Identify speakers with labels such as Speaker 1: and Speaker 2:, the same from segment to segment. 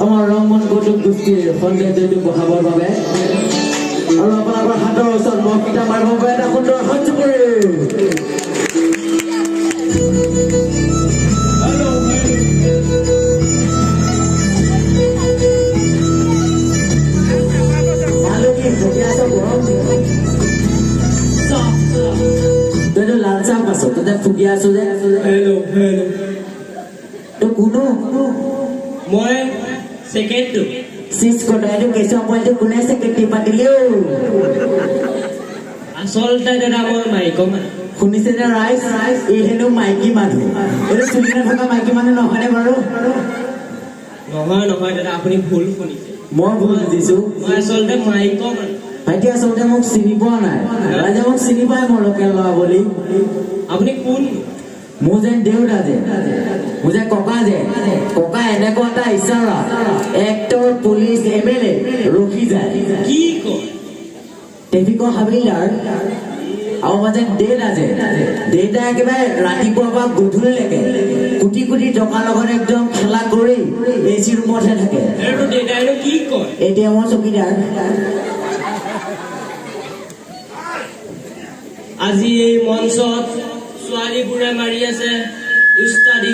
Speaker 1: আমাৰ ৰংমন কৌতুক গোষ্ঠীৰ সৌন্দৰ্যটো বঢ়াবৰ বাবে আৰু আপোনালোকৰ হাতৰ ওচৰত মই পিতা মাৰিবৰ বাবে এটা সুন্দৰ সহ্য কৰি তইতো লাল চাহ পাইছ তই ফুকি আছ যে তই কোনো
Speaker 2: মই সেকেন্ডটো
Speaker 1: সিস কোটাইটো কেসা পয়টো কোনে সেকেন্ডটি পাতিলিও
Speaker 2: আসলটা দাদা মই মাইক মানে
Speaker 1: শুনিছে না রাইস এই হেনো মাইকি মানুহ এটো চুলিনা থকা মাইকি মানুহ নহনে বাৰু
Speaker 2: নহয় দাদা আপুনি ভুল শুনিছে
Speaker 1: মই ভুল দিছো
Speaker 2: মই আসলতে মাইক মানে
Speaker 1: ভাইটি আসলতে মোক চিনি পোৱা নাই ৰাজা মোক চিনি পায় মোৰ লোকেল লৱা বুলি
Speaker 2: আপুনি কোন
Speaker 1: মোজেন দেউতা যে মোজে ককা যে ককা এনেকুৱা এটা ইশাৰা এক্টৰ পুলিচ এমএলএ ৰখি যায়
Speaker 2: কি কয়
Speaker 1: ট্ৰেফিকৰ হাবিলদাৰ আৰু মানে দেউতা একেবাৰে ৰাতিপুৱাৰ পৰা গধূলিলৈকে কোটি কোটি টকাৰ লগত একদম খেলা কৰি এচি ৰুমতহে থাকে
Speaker 2: আৰু দেউতাই কি কয়
Speaker 1: এতিয়া মই চকীদাৰ
Speaker 2: আজি এই মঞ্চত ছোৱালীবোৰে মাৰি আছে ইষ্টাডি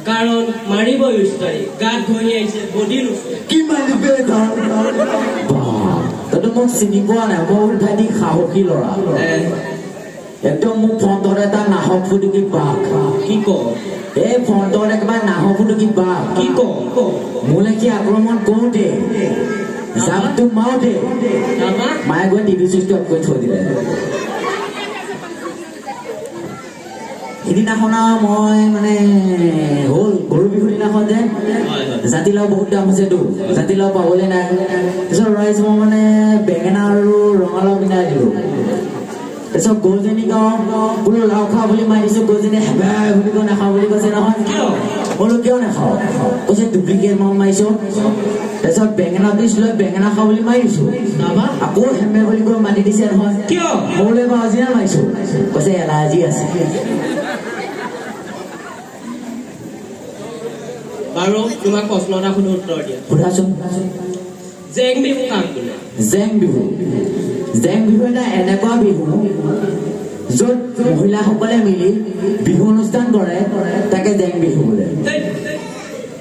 Speaker 2: কাৰণ মাৰিব ইষ্টাডি গাত ঘঁহি আহিছে বডি নুচুৱে
Speaker 1: কি মাৰিবে তইতো মোক চিনি পোৱা নাই মই ভাইটি সাহসী ল'ৰা একদম মোক ফ্ৰণ্টত এটা নাহৰ ফুটুকি বাঘ
Speaker 2: কি কয়
Speaker 1: এই ফ্ৰণ্টত একেবাৰে নাহৰ ফুটুকি বাঘ
Speaker 2: কি কয়
Speaker 1: মোলে কি আক্ৰমণ কৰোঁতে জাপটো মাৰোঁতে মায়ে গৈ টিভি চুইচটো অফ কৰি থৈ দিলে সিদিনাখন মই মানে হ'ল গৰু বিহুৰ দিনাখন যে জাতিলাও বহুত দাম হৈছেতো জাতিলাও পাবলৈ নাই তাৰপিছত ৰাইজ মই মানে বেঙেনা আৰু ৰঙালাও কিনাই দিলোঁ তাৰপিছত গৰুজনী কওঁ বোলো লাও খা বুলি মাৰি দিছোঁ গৰুজনী হেবাই বুলি কৈ নাখাওঁ বুলি কৈছে নহয় বোলো কিয় নাখাওঁ কৈছে ডুপ্লিকেট মাল মাৰিছোঁ তাৰপিছত বেঙেনা পিচ লৈ বেঙেনা খাওঁ বুলি মাৰি দিছোঁ আকৌ হেমে বুলি কৈ মাতি দিছে নহয়
Speaker 2: কিয়
Speaker 1: মই বোলে এবাৰ আজিনা মাৰিছোঁ কৈছে এলাৰ্জি আছে
Speaker 2: বাৰু তোমাক প্ৰশ্ন এটা সুধো উত্তৰ দিয়া
Speaker 1: সোধাচোন
Speaker 2: জেং বিহু কাক বোলে
Speaker 1: জেং বিহু এটা এনেকুৱা বিহু য'ত মহিলাসকলে মিলি বিহু অনুষ্ঠান কৰে তাকে জেং বিহু বোলে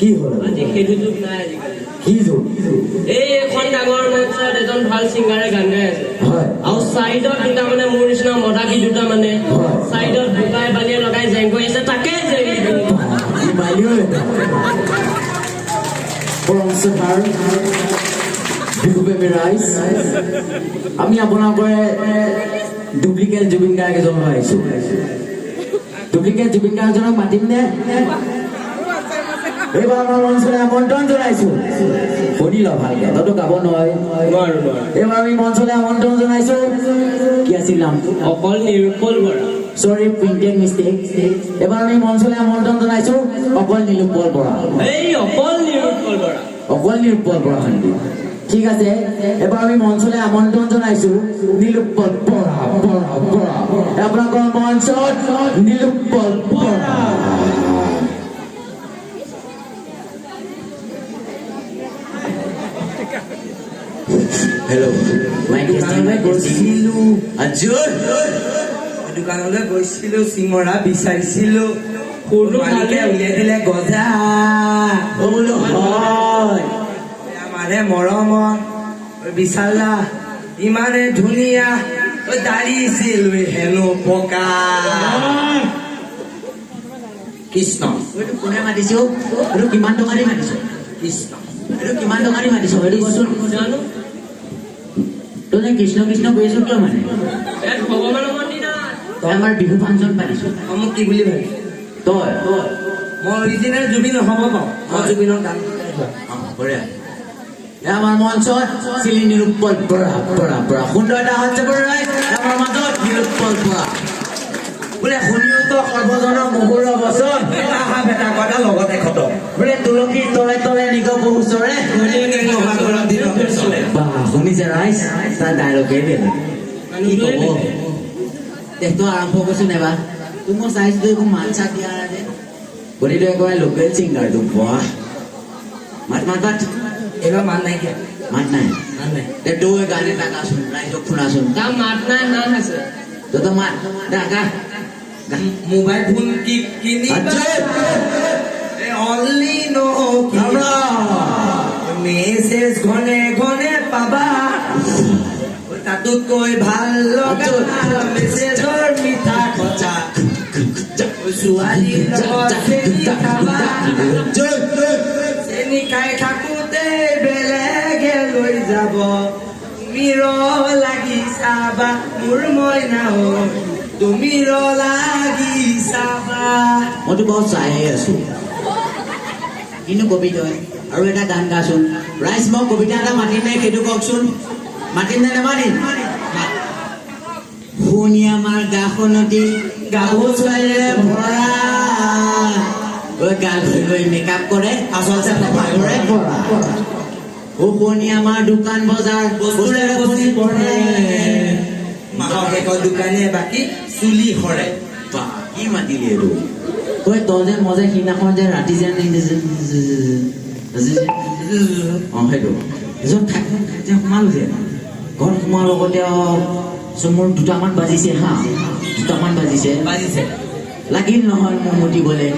Speaker 1: কি হ'ল
Speaker 2: আজি সেইটো যুগ নাই আজিকালি
Speaker 1: কি যুগ
Speaker 2: এই এখন ডাঙৰ মঞ্চত এজন ভাল ছিংগাৰে গান গাই আছে আৰু চাইডত দুটা মানে মোৰ নিচিনা মদাকি দুটা মানে চাইডত বোকাই বালিয়ে লগাই জেং কৰি আছে তাকে জেং বিহু
Speaker 1: বিহুপ্ৰেমী ৰাইজ আমি আপোনালোকৰ ডুপ্লিকেট জুবিন গাৰ্গ এজনক আহিছো ডুপ্লিকেট জুবিন গাৰ্গজনক মাতিম নে এইবাৰ আমাৰ মঞ্চলৈ আমন্ত্ৰণ জনাইছো শুনি ল ভালকে তইতো গাব নোৱাৰি এইবাৰ আমি মঞ্চলৈ আমন্ত্ৰণ জনাইছো কি আছিল নামটো
Speaker 2: অকল নিৰুপল বৰা
Speaker 1: সৰি প্ৰিন্টেড মিষ্টেক এবাৰ আমি মঞ্চলৈ আমন্ত্ৰণ জনাইছো অকল নিৰুপল বৰা
Speaker 2: এই অকল নিৰুপল বৰা
Speaker 1: শান্তি ঠিক আছে এবাৰ আমি মঞ্চলৈ আমন্ত্ৰণ জনাইছো নীলোৎপল বৰা আপোনালোকৰ মঞ্চত নীলোৎপল বৰা হেল্ল'
Speaker 3: দোকানলৈ গৈছিলো
Speaker 1: আজুৰ
Speaker 3: দোকানলৈ গৈছিলো চিঙৰা বিচাৰিছিলো
Speaker 2: সৰু
Speaker 3: মালিকে উলিয়াই দিলে গজা
Speaker 1: অ বোলো হয়
Speaker 3: আমাৰে মৰমত বিচাৰা ইমানে ধুনীয়া দাড়ি ছিল হেনো পকা কৃষ্ণ
Speaker 1: এইটো কোনে মাতিছো এইটো কিমান টকা দি মাতিছো
Speaker 3: কৃষ্ণ
Speaker 1: এইটো কিমান টকা দি মাতিছো এইটো কচোন
Speaker 2: জানো
Speaker 1: তই কৃষ্ণ কৃষ্ণ কৰি আছো কিয় মানে
Speaker 2: ইয়াত ভগৱানৰ মন্দিৰ নাই
Speaker 1: তই আমাৰ বিহু ফাংচন পাতিছো
Speaker 3: মোক কি বুলি ভাবি
Speaker 1: তই
Speaker 3: মই অৰিজিনেল জুবিন নহ'ব পাওঁ মই জুবিনৰ গান
Speaker 1: বঢ়িয়া আমাৰ মঞ্চত শ্ৰী নীলোৎপল বৰা সুন্দৰ এটা হাত আমাৰ মাজত নীলোৎপল বৰা বোলে শুনিওতো সৰ্বজনৰ মুহুৰ বচন
Speaker 3: বেটা কটা লগতে খতম
Speaker 1: বোলে তুলসীৰ তলে তলে নিগ বহু চৰে শুনিছে ৰাইজ তাৰ ডাইলগেই বেলেগ কি ক'ব তেখেতো আৰম্ভ কৰিছো নেবা তোক মই চাইছো একো মাত চাত দিয়া নাই গতিকে একেবাৰে লোকেল ছিংগাৰটো বাহ মাত
Speaker 3: এইবাৰ মান নাইকিয়া
Speaker 1: মাত নাই
Speaker 3: মান নাই
Speaker 1: তই গান এটা গাচোন ৰাইজক শুনাচোন
Speaker 2: তাৰ মাত নাই হাঁহ আছে
Speaker 1: তই মাত গা
Speaker 3: মোবাইল ফোন কিনিবা অনলি নো মেছেজ ঘনে ঘনে পাবা তাতোতকৈ ভাল লগা মেছেজৰ মিঠা কথা ছোৱালীৰ লগত চেনি খাবা চেনি খাই থাকোতে বেলেগে লৈ যাব তুমি লাগি চাবা মোৰ মইনা তুমি লাগি চাবা
Speaker 1: মইতো বহুত চাইহে আছো কিন্তু কবি তই আৰু এটা গান গাচোন ৰাইজ মই কবিতা এটা মাতিম নে সেইটো কওকচোন মাতিম নে নেমাতিম শুনি আমাৰ গাখনতি গাভৰু ছোৱালীৰে ভৰা গা ধুই লৈ মেকআপ কৰে আচলতে কৰে পৰা শুনি আমাৰ দোকান বজাৰ বস্তুৰে বস্তি পৰে
Speaker 3: মাহৰ শেষৰ দোকানে বাকী চুলি সৰে
Speaker 1: কি মাতিলি এইটো তই তই যে মই যে সিদিনাখন যে ৰাতি যে অঁ সেইটো য'ত যে সোমালো যে ঘৰত সোমোৱাৰ লগতে মোৰ দুটামান বাজিছে হা দুটামান বাজিছে
Speaker 3: বাজিছে
Speaker 1: লাগিল নহয় মোৰ মতিবলৈ